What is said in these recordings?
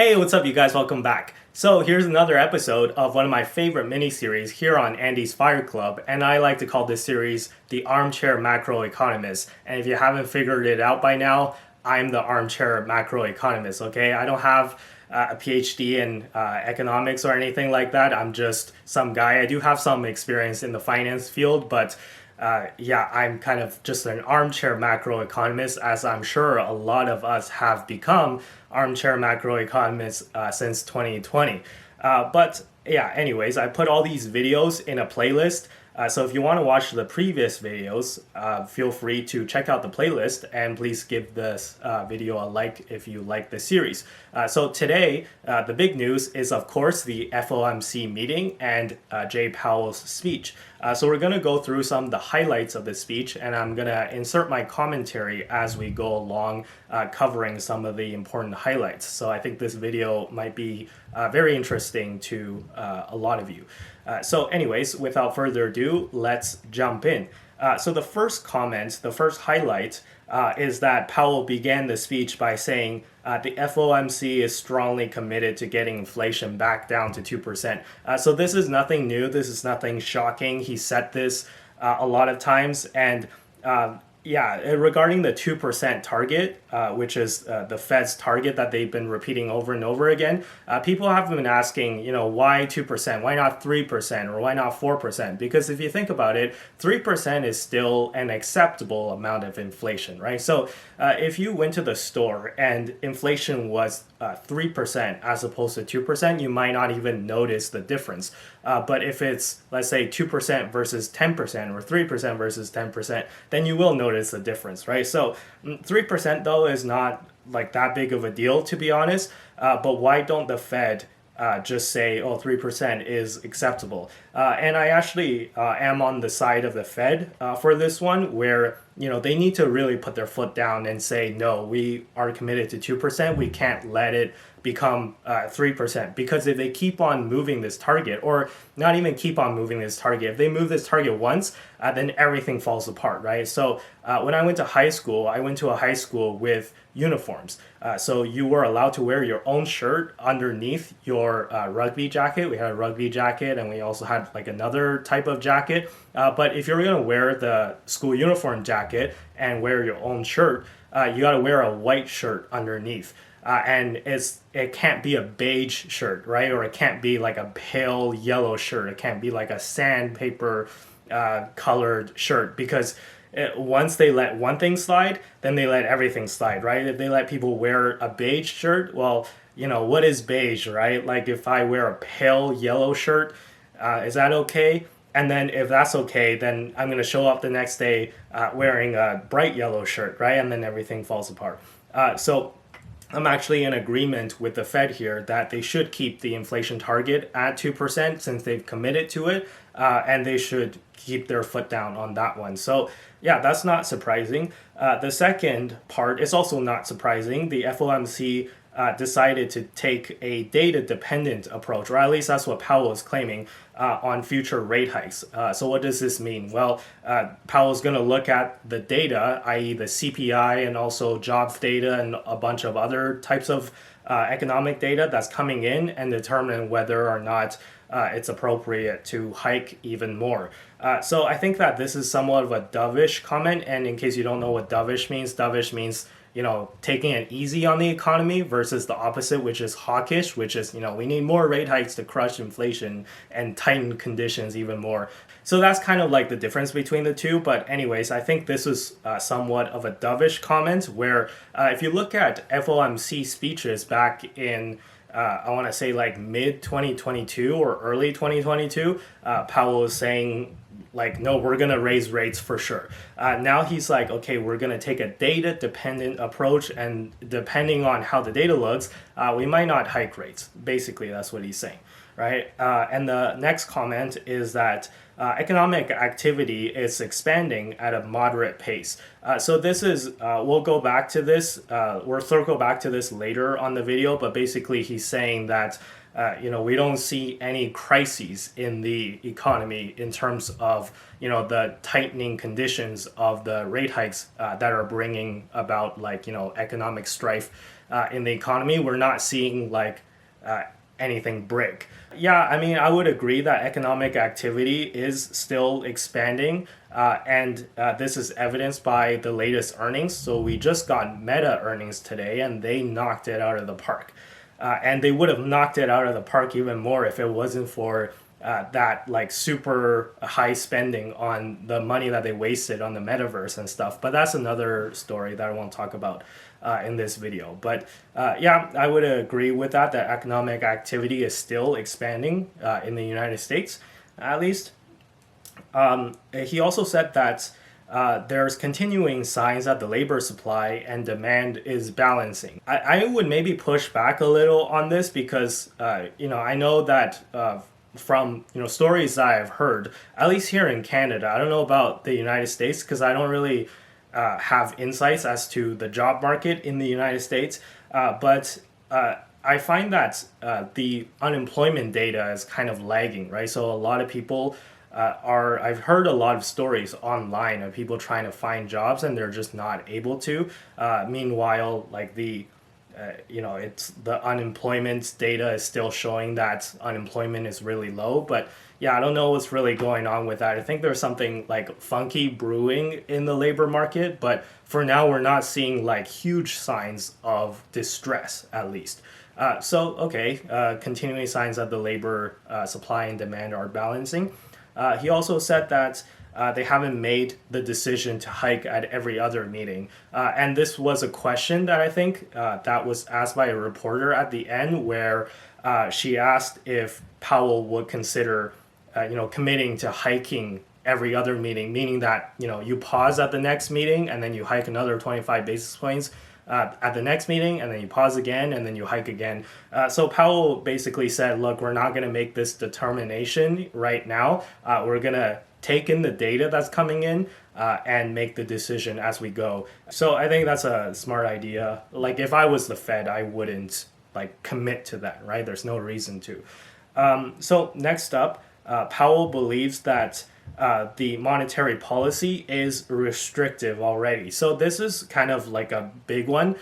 Hey, what's up, you guys? Welcome back. So here's another episode of one of my favorite mini-series here on Andy's Fire Club, and I like to call this series the Armchair Macroeconomist. And if you haven't figured it out by now, I'm the Armchair Macroeconomist, okay? I don't have a PhD in economics or anything like that. I'm just some guy. I do have some experience in the finance field, but yeah, I'm kind of just an armchair macroeconomist, as I'm sure a lot of us have become armchair macroeconomists since 2020. But yeah, anyways, I put all these videos in a playlist. So if you want to watch the previous videos, feel free to check out the playlist, and please give this video a like if you like the series. So today, the big news is, of course, the FOMC meeting and Jay Powell's speech. So we're going to go through some of the highlights of the speech, and I'm going to insert my commentary as we go along, covering some of the important highlights. So I think this video might be very interesting to a lot of you. So anyways, without further ado, let's jump in. So the first comment, the first highlight, is that Powell began the speech by saying the FOMC is strongly committed to getting inflation back down to 2%. So this is nothing new. This is nothing shocking. He said this a lot of times. And yeah, regarding the 2% target, which is the Fed's target that they've been repeating over and over again, people have been asking, why 2%? Why not 3%? Or why not 4%? Because if you think about it, 3% is still an acceptable amount of inflation, right? So if you went to the store and inflation was 3% as opposed to 2%, you might not even notice the difference. But if it's, let's say, 2% versus 10% or 3% versus 10%, then you will notice the difference, right? So 3% though is not like that big of a deal, to be honest. But why don't the Fed just say, oh, 3% is acceptable? And I actually am on the side of the Fed for this one, where they need to really put their foot down and say, no, we are committed to 2%. We can't let it become 3%, because if they keep on moving this target, or not even keep on moving this target, if they move this target once, then everything falls apart, right? So when I went to high school, I went to a high school with uniforms. So you were allowed to wear your own shirt underneath your rugby jacket. We had a rugby jacket, and we also had like another type of jacket. But if you're going to wear the school uniform jacket and wear your own shirt, you got to wear a white shirt underneath. And it can't be a beige shirt, right? Or it can't be like a pale yellow shirt. It can't be like a sandpaper colored shirt, because once they let one thing slide, then they let everything slide, right? If they let people wear a beige shirt, well, what is beige, right? Like if I wear a pale yellow shirt, is that okay? And then if that's okay, then I'm going to show up the next day wearing a bright yellow shirt, right? And then everything falls apart. So I'm actually in agreement with the Fed here that they should keep the inflation target at 2% since they've committed to it, and they should keep their foot down on that one. So yeah, that's not surprising. The second part is also not surprising. The FOMC decided to take a data-dependent approach, or at least that's what Powell is claiming, on future rate hikes. So what does this mean? Well, Powell is going to look at the data, i.e. the CPI and also jobs data and a bunch of other types of economic data that's coming in, and determine whether or not it's appropriate to hike even more. So I think that this is somewhat of a dovish comment, and in case you don't know what dovish means taking it easy on the economy, versus the opposite, which is hawkish, which is, we need more rate hikes to crush inflation and tighten conditions even more. So that's kind of like the difference between the two. But anyways, I think this is somewhat of a dovish comment, where if you look at FOMC speeches back in I want to say like mid 2022 or early 2022, Powell was saying like, no, we're going to raise rates for sure. Now he's like, okay, we're going to take a data-dependent approach, and depending on how the data looks, we might not hike rates. Basically, that's what he's saying, right? And the next comment is that economic activity is expanding at a moderate pace. So this is, we'll go back to this, we'll circle back to this later on the video, but basically he's saying that we don't see any crises in the economy in terms of, the tightening conditions of the rate hikes that are bringing about economic strife in the economy, we're not seeing like anything break. Yeah, I mean, I would agree that economic activity is still expanding, and this is evidenced by the latest earnings. So we just got Meta earnings today, and they knocked it out of the park. And they would have knocked it out of the park even more if it wasn't for that like super high spending on the money that they wasted on the metaverse and stuff. But that's another story that I won't talk about in this video. But yeah, I would agree with that economic activity is still expanding in the United States, at least. He also said that there's continuing signs that the labor supply and demand is balancing. I would maybe push back a little on this because, I know that from stories that I've heard, at least here in Canada, I don't know about the United States because I don't really have insights as to the job market in the United States, but I find that the unemployment data is kind of lagging, right? So a lot of people I've heard a lot of stories online of people trying to find jobs and they're just not able to. Meanwhile, like it's the unemployment data is still showing that unemployment is really low. But yeah, I don't know what's really going on with that. I think there's something like funky brewing in the labor market, but for now we're not seeing like huge signs of distress, at least. Continuing signs that the labor supply and demand are balancing. He also said that they haven't made the decision to hike at every other meeting. And this was a question that I think that was asked by a reporter at the end where she asked if Powell would consider, committing to hiking every other meeting, meaning that, you pause at the next meeting and then you hike another 25 basis points at the next meeting, and then you pause again, and then you hike again. So Powell basically said, look, we're not going to make this determination right now. We're going to take in the data that's coming in and make the decision as we go. So I think that's a smart idea. Like if I was the Fed, I wouldn't like commit to that, right? There's no reason to. So next up, Powell believes that the monetary policy is restrictive already. So this is kind of like a big one.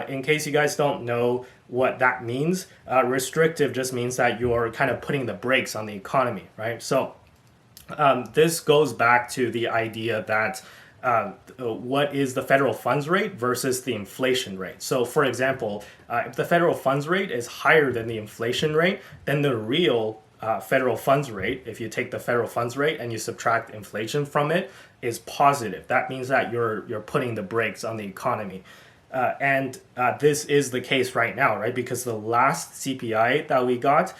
In case you guys don't know what that means, restrictive just means that you're kind of putting the brakes on the economy, right? So this goes back to the idea that what is the federal funds rate versus the inflation rate. So for example, if the federal funds rate is higher than the inflation rate, then the real federal funds rate, if you take the federal funds rate and you subtract inflation from it, is positive. That means that you're putting the brakes on the economy. And this is the case right now, right? Because the last CPI that we got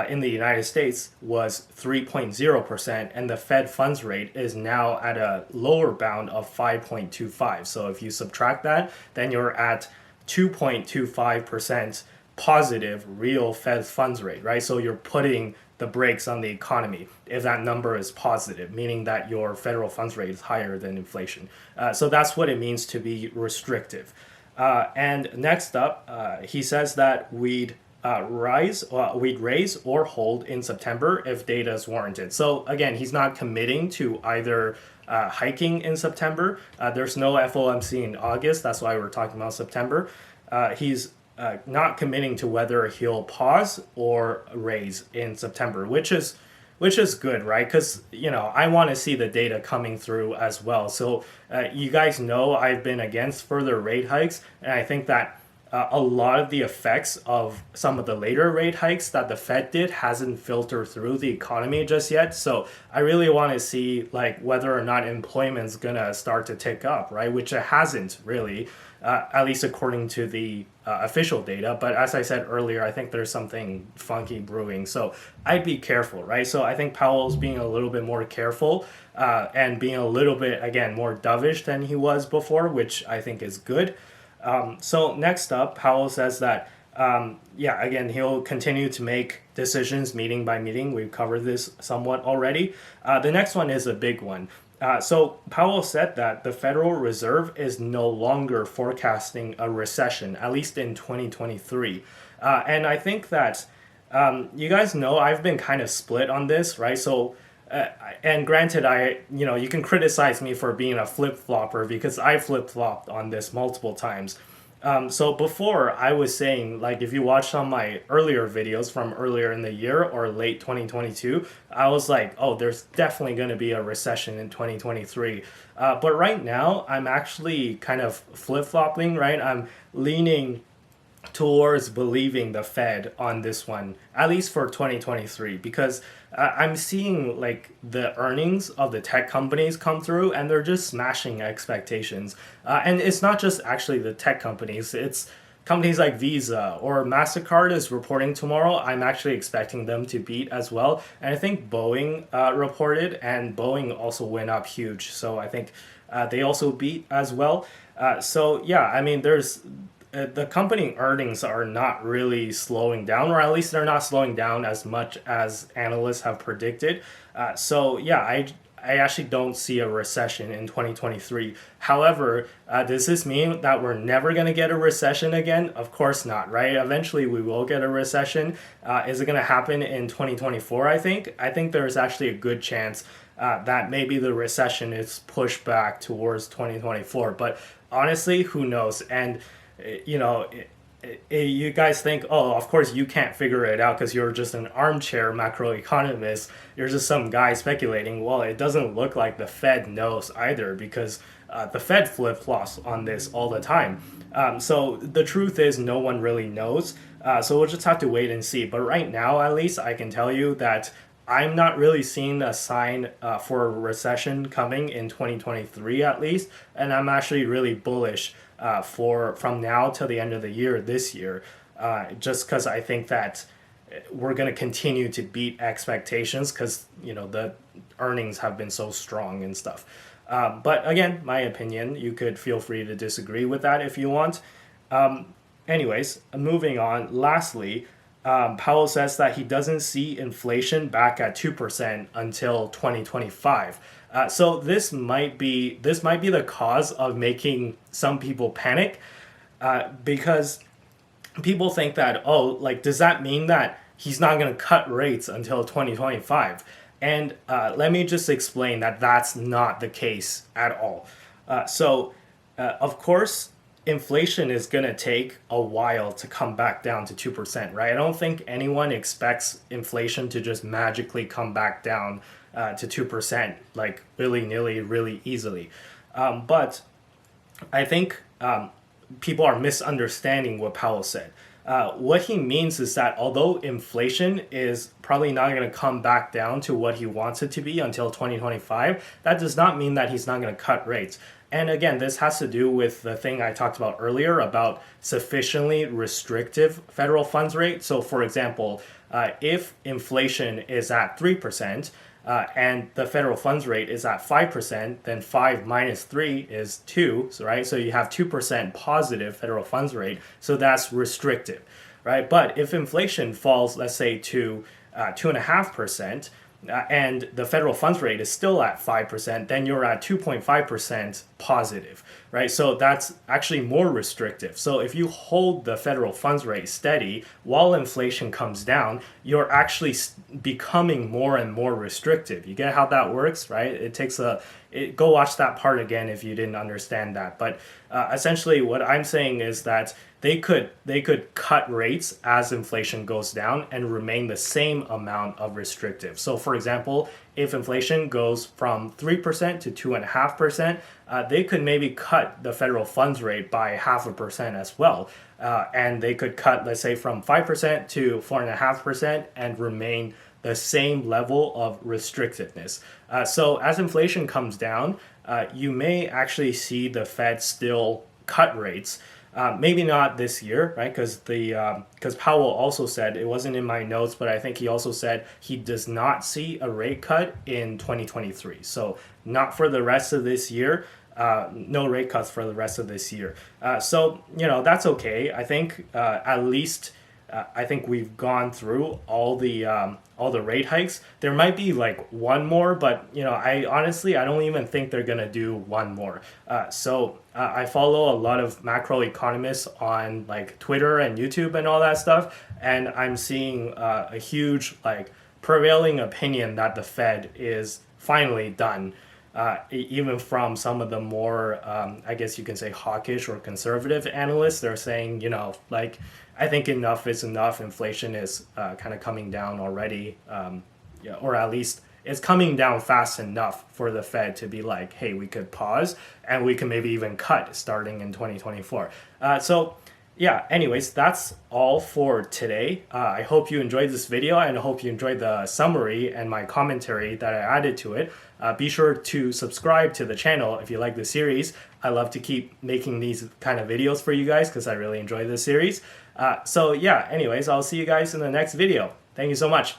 in the United States was 3.0%, and the Fed funds rate is now at a lower bound of 5.25. So if you subtract that, then you're at 2.25% positive real Fed funds rate, right? So you're putting the brakes on the economy if that number is positive, meaning that your federal funds rate is higher than inflation. So that's what it means to be restrictive. And next up, he says that we'd raise or hold in September if data is warranted. So again, he's not committing to either hiking in September. There's no FOMC in August. That's why we're talking about September. He's not committing to whether he'll pause or raise in September, which is good, right? Because I want to see the data coming through as well. So you guys know I've been against further rate hikes, and I think that a lot of the effects of some of the later rate hikes that the Fed did hasn't filtered through the economy just yet. So I really want to see like whether or not employment's gonna start to tick up, right? Which it hasn't really, at least according to the official data. But as I said earlier, I think there's something funky brewing. So I'd be careful, right? So I think Powell's being a little bit more careful and being a little bit, again, more dovish than he was before, which I think is good. So next up, Powell says that, again, he'll continue to make decisions meeting by meeting. We've covered this somewhat already. The next one is a big one. So Powell said that the Federal Reserve is no longer forecasting a recession, at least in 2023. And I think that you guys know I've been kind of split on this, right? So and granted, you can criticize me for being a flip-flopper because I flip-flopped on this multiple times. So before I was saying, like, if you watched some of my earlier videos from earlier in the year or late 2022, I was like, oh, there's definitely going to be a recession in 2023. But right now, I'm actually kind of flip-flopping, right? I'm leaning towards believing the Fed on this one, at least for 2023, because I'm seeing like the earnings of the tech companies come through and they're just smashing expectations. And it's not just actually the tech companies, it's companies like Visa or MasterCard is reporting tomorrow. I'm actually expecting them to beat as well. And I think Boeing reported, and Boeing also went up huge. So I think they also beat as well. So yeah, I mean, there's the company earnings are not really slowing down, or at least they're not slowing down as much as analysts have predicted. So yeah, I actually don't see a recession in 2023. However, does this mean that we're never going to get a recession again? Of course not, right? Eventually we will get a recession. Is it going to happen in 2024? I think there's actually a good chance that maybe the recession is pushed back towards 2024. But honestly, who knows? And you know, you guys think, oh, of course you can't figure it out because you're just an armchair macroeconomist. You're just some guy speculating. Well, it doesn't look like the Fed knows either, because the Fed flip-flops on this all the time. So the truth is no one really knows. So we'll just have to wait and see. But right now, at least, I can tell you that I'm not really seeing a sign for a recession coming in 2023 at least, and I'm actually really bullish for from now till the end of the year this year, just because I think that we're going to continue to beat expectations because the earnings have been so strong and stuff. But again, my opinion, you could feel free to disagree with that if you want. Anyways, moving on. Lastly, Powell says that he doesn't see inflation back at 2% until 2025. So this might be the cause of making some people panic, because people think that, oh, like, does that mean that he's not going to cut rates until 2025? And let me just explain that that's not the case at all. Of course, inflation is going to take a while to come back down to 2%, right? I don't think anyone expects inflation to just magically come back down to 2%, like willy-nilly, really easily. But I think people are misunderstanding what Powell said. What he means is that although inflation is probably not going to come back down to what he wants it to be until 2025, that does not mean that he's not going to cut rates. And again, this has to do with the thing I talked about earlier about sufficiently restrictive federal funds rate. So for example, if inflation is at 3%, and the federal funds rate is at 5%, then 5 minus 3 is 2, so, right? So you have 2% positive federal funds rate, so that's restrictive, right? But if inflation falls, let's say, to 2.5%, and the federal funds rate is still at 5%, then you're at 2.5% positive, right? So that's actually more restrictive. So if you hold the federal funds rate steady while inflation comes down, you're actually becoming more and more restrictive. You get how that works, right? Go watch that part again if you didn't understand that. But essentially what I'm saying is that they could cut rates as inflation goes down and remain the same amount of restrictive. So for example, if inflation goes from 3% to 2.5%, they could maybe cut the federal funds rate by 0.5% as well. And they could cut, let's say, from 5% to 4.5% and remain the same level of restrictiveness. So as inflation comes down, you may actually see the Fed still cut rates. Maybe not this year, right? Because Powell also said, it wasn't in my notes, but I think he also said he does not see a rate cut in 2023. So not for the rest of this year. No rate cuts for the rest of this year. So that's okay. I think at least I think we've gone through all the rate hikes. There might be like one more, but I don't even think they're gonna do one more. I follow a lot of macroeconomists on like Twitter and YouTube and all that stuff, and I'm seeing a huge like prevailing opinion that the Fed is finally done. even from some of the more, I guess you can say, hawkish or conservative analysts. They're saying, like, I think enough is enough. Inflation is kind of coming down already, yeah, or at least it's coming down fast enough for the Fed to be like, hey, we could pause and we can maybe even cut starting in 2024. Yeah, anyways, that's all for today. I hope you enjoyed this video, and I hope you enjoyed the summary and my commentary that I added to it. Be sure to subscribe to the channel if you like the series. I love to keep making these kind of videos for you guys because I really enjoy this series. Yeah, anyways, I'll see you guys in the next video. Thank you so much.